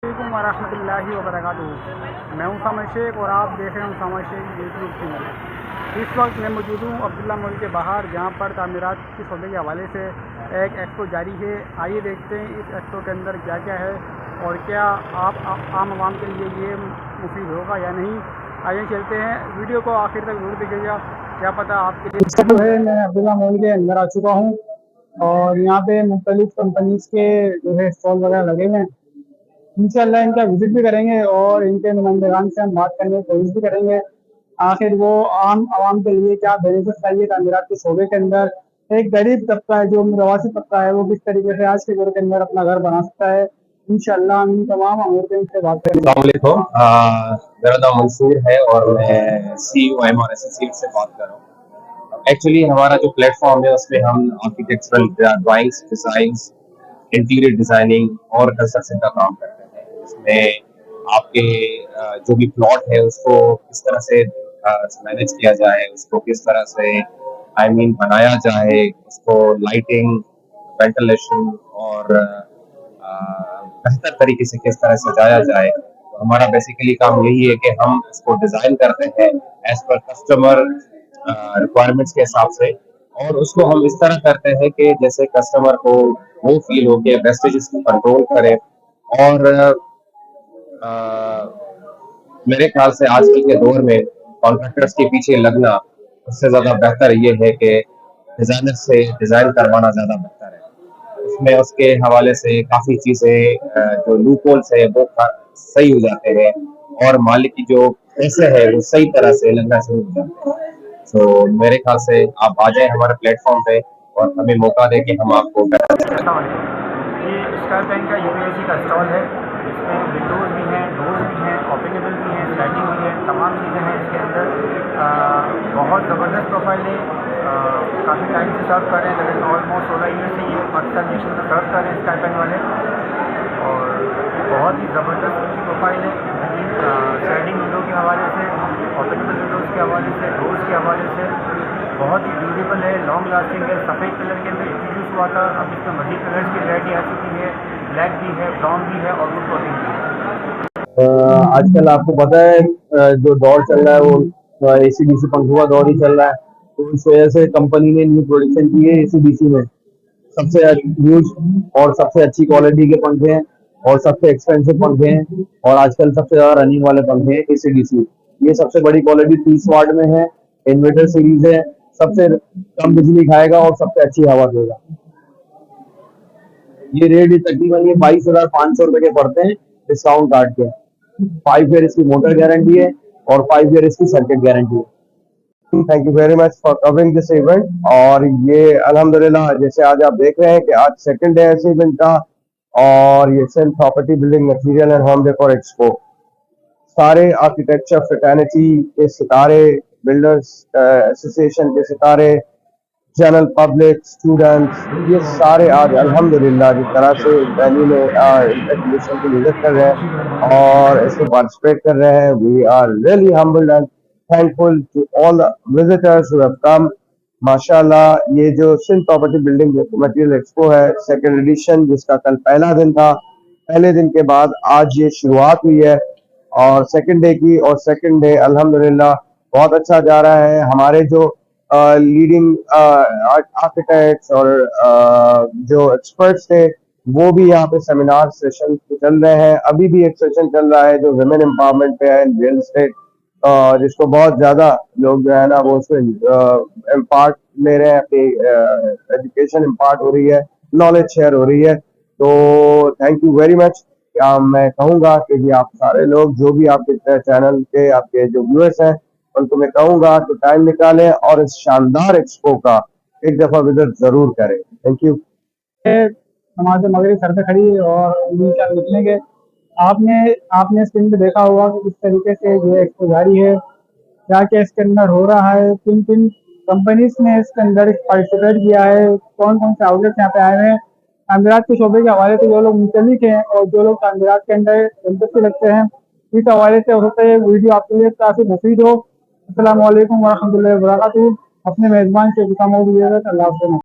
वालेकुम वरहमतुल्लाहि वबरकातुहू। मैं हूं समर शेख और आप देख रहे हैं समर शेख यूट्यूब चैनल। इस वक्त मैं मौजूद हूं अब्दुल्ला मॉल के बाहर, जहां पर तामीरात के सौदे के हवाले से एक एक्सपो जारी है। आइए देखते हैं इस एक्सपो के अंदर क्या क्या है और क्या आप आम आवाम के लिए ये मुफीद होगा या नहीं। आइए चलते हैं, वीडियो को आखिर तक जरूर देखिएगा, क्या पता आपके लिए जो है। मैं अब्दुल्ला मॉल के अंदर आ चुका हूँ और यहाँ पे मुख्तलिफ कंपनीज के जो है स्टॉल वगैरह लगे हुए हैं। इंशाल्लाह इनका विजिट भी करेंगे और इनके नुमाइंदगान से हम बात करने की कोशिश भी करेंगे। आखिर वो आम आवाम के लिए क्या बेनिफिट चाहिए तामीरात के शोबे के अंदर। एक गरीब तबका है, जो रवासी तबका है, वो किस तरीके से आज के दौर के अंदर अपना घर बना सकता है। इंशाल्लाह हम इन तमाम अमूर से बात करेंगे। अस्सलाम वालेकुम। मेरा नाम मंसूर है और मैं सीईओ एमआर एसोसिएट से बात कर रहा हूँ। एक्चुअली हमारा जो प्लेटफॉर्म है उसमें हम architectural drawings, designs, interior designing और कंस्ट्रक्शन का काम करते हैं। इसमें आपके जो भी प्लॉट है उसको किस तरह से मैनेज किया जाए, उसको किस तरह से बनाया जाए, उसको लाइटिंग, वेंटिलेशन और बेहतर तरीके से किस तरह सजाया जाए। तो हमारा बेसिकली काम यही है कि हम इसको डिजाइन करते हैं एज पर कस्टमर रिक्वायरमेंट्स के हिसाब से, और उसको हम इस तरह करते हैं कि जैसे कस्टमर को वो फील हो कि वेस्टेजेस को कंट्रोल करे। और मेरे ख्याल से आजकल के दौर में कॉन्ट्रैक्टर्स के पीछे लगना उससे ज्यादा बेहतर ये है कि डिजाइनर से डिजाइन करवाना ज्यादा बेहतर है। उसमें उसके हवाले से काफी चीजें जो लूप होल्स है वो सही हो जाते हैं और मालिक की जो पैसे है वो सही तरह से लगना शुरू हो जाते हैं। तो मेरे ख्याल से आप आ जाए हमारे प्लेटफॉर्म पे और हमें मौका दें कि हम आपको ये स्काई बैंक का यूपीएससी का स्टॉल है। इसमें विंडोज़ भी हैं, डोर्स भी हैं, ओपनेबल भी हैं, स्लाइडिंग भी है, तमाम चीज़ें हैं इसके अंदर। बहुत ज़बरदस्त प्रोफाइल है। काफ़ी टाइम से सर्व कर रहे हैं, तकरीबन ऑलमोस्ट 16 ईयर से ये पाकिस्तान नेशन में सर्व कर रहे हैं स्काई बैंक वाले। और बहुत ही ज़बरदस्त उनकी प्रोफाइल है। स्लाइडिंग विंडो के हवाले से, ओपनेबल विंडोज़ के हवाले से, डोर्स के हवाले से बहुत ही ड्यूरेबल है, लॉन्ग लास्टिंग है। सफ़ेद कलर के अंदर इंट्रोड्यूस हुआ था, अब इसमें मज़ीद कलर्स की वैरायटी आ चुकी है। ब्लैक भी है, ब्राउन भी है और वुड कोटिंग भी है। आजकल आपको पता है जो दौर चल रहा है वो एसीडीसी पंखों का दौर ही चल रहा है। तो इस वजह से कंपनी ने न्यू प्रोडक्शन की है एसीडीसी में। सबसे यूज और सबसे अच्छी क्वालिटी के पंखे हैं और सबसे एक्सपेंसिव पंखे हैं और आजकल सबसे ज्यादा रनिंग वाले पंखे हैं एसीडीसी। ये सबसे बड़ी क्वालिटी 30 वाट में है, इन्वर्टर सीरीज है, सबसे कम बिजली खाएगा और सबसे अच्छी हवा देगा। ये रेट तकरीबन ये 22,500 रुपए के पड़ते हैं डिस्काउंट काट के। 5 ईयर इसकी मोटर गारंटी है और 5 ईयर इसकी सर्किट गारंटी है। Thank you very much for covering this event. और ये अल्हम्दुलिल्लाह जैसे आज आप देख रहे हैं कि आज सेकंड डे है इस इवेंट का, और ये self property building material and home decor expo. सारे आर्किटेक्चर फ्रेटर्निटी के सितारे, बिल्डर्स एसोसिएशन के सितारे, जनरल पब्लिक, स्टूडेंट्स, ये सारे आज अल्हम्दुलिल्लाह जिस तरह से दिल्ली में एग्जीबिशन की विजिट कर रहे हैं और इसमें पार्टिसिपेट कर रहे हैं, we are really humbled and thankful to all the visitors who have come. माशाल्लाह ये जो Sindh property building material expo है सेकंड एडिशन, जिसका कल पहला दिन था, पहले दिन के बाद आज ये शुरुआत हुई है और सेकंड डे की, और सेकंड डे अल्हम्दुलिल्लाह बहुत अच्छा जा रहा है। हमारे जो लीडिंग आर्किटेक्ट्स और जो एक्सपर्ट्स थे वो भी यहाँ पे सेमिनार सेशन चल रहे हैं। अभी भी एक सेशन चल रहा है जो वुमेन एम्पावरमेंट पे है, रियल एस्टेट, जिसको बहुत ज्यादा लोग जो है ना वो उसमें इम्पार्ट ले रहे हैं, अपनी एजुकेशन इम्पार्ट हो रही है, नॉलेज शेयर हो रही है। तो थैंक यू वेरी मच। मैं कहूँगा कि जी आप सारे लोग जो भी आपके चैनल के आपके जो व्यूअर्स हैं उनको मैं कहूँगा कि टाइम निकालें और इस शानदार एक्सपो का एक दफा विजिट जरूर करें। Thank you. नमाज मगरिब सर पे खड़ी और इंशाल्लाह निकलेंगे। आपने आपने स्क्रीन पे देखा होगा कि किस तरीके से जो एक्सपो जारी है, क्या क्या इसके अंदर हो रहा है, किन किन कंपनीज ने इसके अंदर पार्टिसिपेट किया है, कौन कौन से आउटलेट यहाँ पे आए हुए हैं। तामीरात के शोबे के हवाले से जो लोग मुंसलिक हैं और जो लोग तामीरात के अंदर दिलचस्पी रखते हैं, इस हवाले से हो सकता है वीडियो आपके लिए काफ़ी मुफीद हो। अस्सलाम वालेकुम वरहमतुल्लाहि वबरकातुहू। अपने मेज़बान से अल्लाह हाफ़िज़।